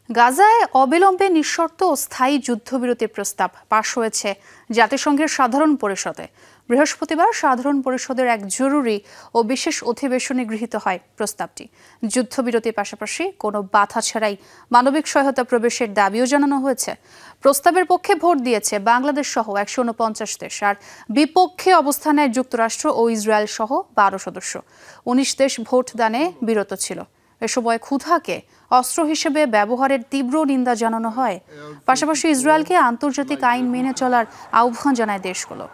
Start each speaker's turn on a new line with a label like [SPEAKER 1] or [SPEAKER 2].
[SPEAKER 1] গাজায় অবিলম্বে নিঃশর্ত ও স্থায়ী যুদ্ধবিরতির প্রস্তাব পাশ হয়েছে জাতিসংঘের সাধারণ পরিষদে। বৃহস্পতিবার সাধারণ পরিষদের এক জরুরি ও বিশেষ অধিবেশনে গৃহীত হয় প্রস্তাবটি। যুদ্ধবিরতির পাশাপাশি কোনো বাধা ছাড়াই মানবিক সহায়তা প্রবেশের দাবিও জানানো হয়েছে। প্রস্তাবের পক্ষে ভোট দিয়েছে বাংলাদেশ সহ 149 দেশ, আর বিপক্ষে অবস্থান নেয় যুক্তরাষ্ট্র ও ইসরায়েল সহ 12 সদস্য। 19 দেশ ভোটদানে বিরত ছিল। এ সময় ক্ষুধাকে অস্ত্র হিসেবে ব্যবহারের তীব্র নিন্দা জানানো হয়। পাশাপাশি ইসরায়েলকে আন্তর্জাতিক আইন মেনে চলার আহ্বান জানায় দেশগুলো।